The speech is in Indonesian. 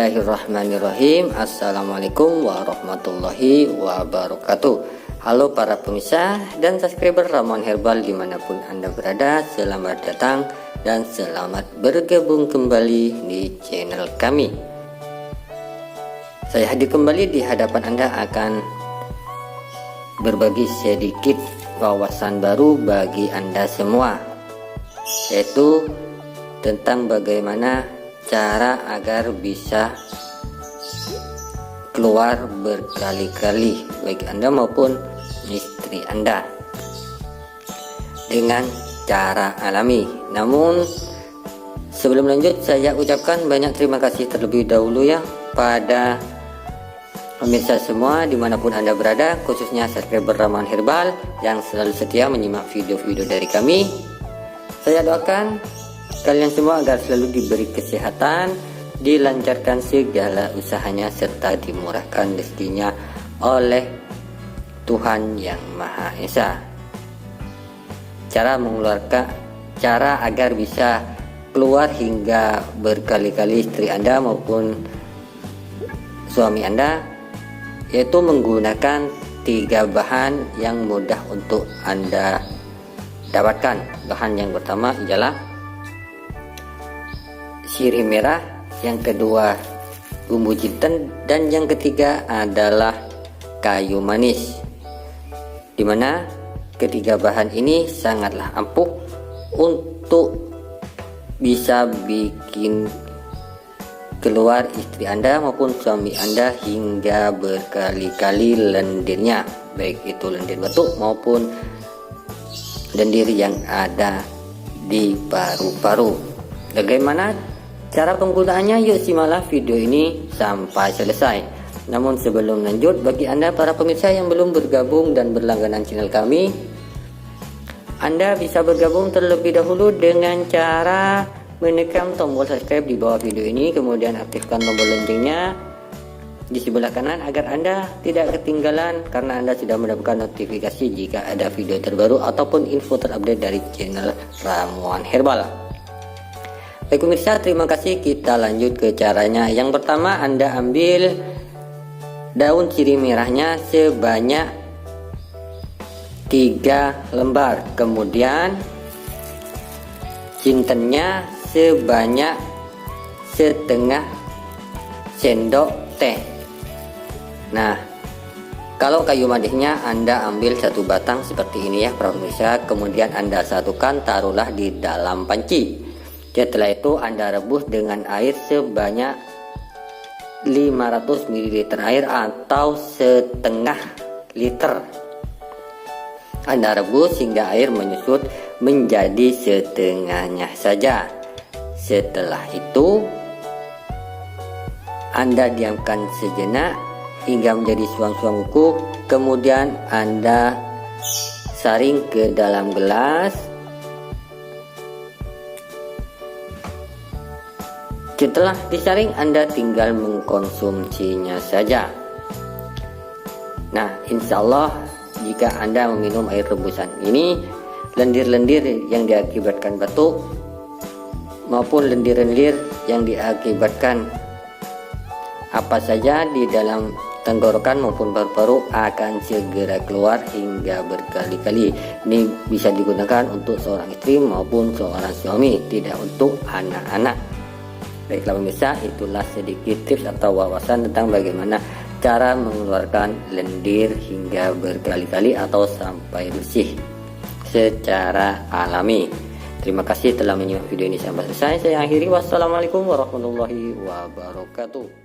Bismillahirrahmanirrahim. Assalamualaikum warahmatullahi wabarakatuh. Halo para pemirsa dan subscriber Ramuan Herbal dimanapun Anda berada, selamat datang dan selamat bergabung kembali di channel kami. Saya hadir kembali di hadapan Anda akan berbagi sedikit wawasan baru bagi Anda semua, yaitu tentang bagaimana cara agar bisa keluar berkali-kali baik Anda maupun istri Anda dengan cara alami. Namun sebelum lanjut, saya ucapkan banyak terima kasih terlebih dahulu ya pada pemirsa semua dimanapun Anda berada, khususnya subscriber Ramuan Herbal yang selalu setia menyimak video-video dari kami. Saya doakan kalian semua agar selalu diberi kesehatan, dilancarkan segala usahanya, serta dimurahkan rezekinya oleh Tuhan Yang Maha Esa. Cara agar bisa keluar hingga berkali-kali istri Anda maupun suami Anda, yaitu menggunakan 3 bahan yang mudah untuk Anda dapatkan. Bahan yang pertama ialah sirih merah, yang kedua bumbu jinten, dan yang ketiga adalah kayu manis, dimana ketiga bahan ini sangatlah ampuh untuk bisa bikin keluar istri Anda maupun suami Anda hingga berkali-kali lendirnya, baik itu lendir batuk maupun lendir yang ada di paru-paru. Bagaimana cara penggunaannya? Yuk simaklah video ini sampai selesai. Namun sebelum lanjut, bagi Anda para pemirsa yang belum bergabung dan berlangganan channel kami, Anda bisa bergabung terlebih dahulu dengan cara menekan tombol subscribe di bawah video ini, kemudian aktifkan tombol loncengnya di sebelah kanan agar Anda tidak ketinggalan, karena Anda sudah mendapatkan notifikasi jika ada video terbaru ataupun info terupdate dari channel Ramuan Herbal. Baik pemirsa, terima kasih. Kita lanjut ke caranya. Yang pertama, Anda ambil daun sirih merahnya sebanyak 3 lembar, kemudian jintennya sebanyak setengah sendok teh. Nah, kalau kayu manisnya Anda ambil 1 batang seperti ini ya para pemirsa, kemudian Anda satukan, taruhlah di dalam panci. Setelah itu Anda rebus dengan air sebanyak 500 ml air atau setengah liter. Anda rebus hingga air menyusut menjadi setengahnya saja. Setelah itu Anda diamkan sejenak hingga menjadi suam-suam kuku. Kemudian Anda saring ke dalam gelas. Setelah disaring, Anda tinggal mengkonsumsinya saja. Nah, insya Allah jika Anda meminum air rebusan ini, lendir-lendir yang diakibatkan batuk maupun lendir-lendir yang diakibatkan apa saja di dalam tenggorokan maupun paru-paru akan segera keluar hingga berkali-kali. Ini bisa digunakan untuk seorang istri maupun seorang suami, tidak untuk anak-anak. Baiklah pemirsa, itulah sedikit tips atau wawasan tentang bagaimana cara mengeluarkan lendir hingga berkali-kali atau sampai bersih secara alami. Terima kasih telah menyimak video ini sampai selesai. Saya akhiri, wassalamualaikum warahmatullahi wabarakatuh.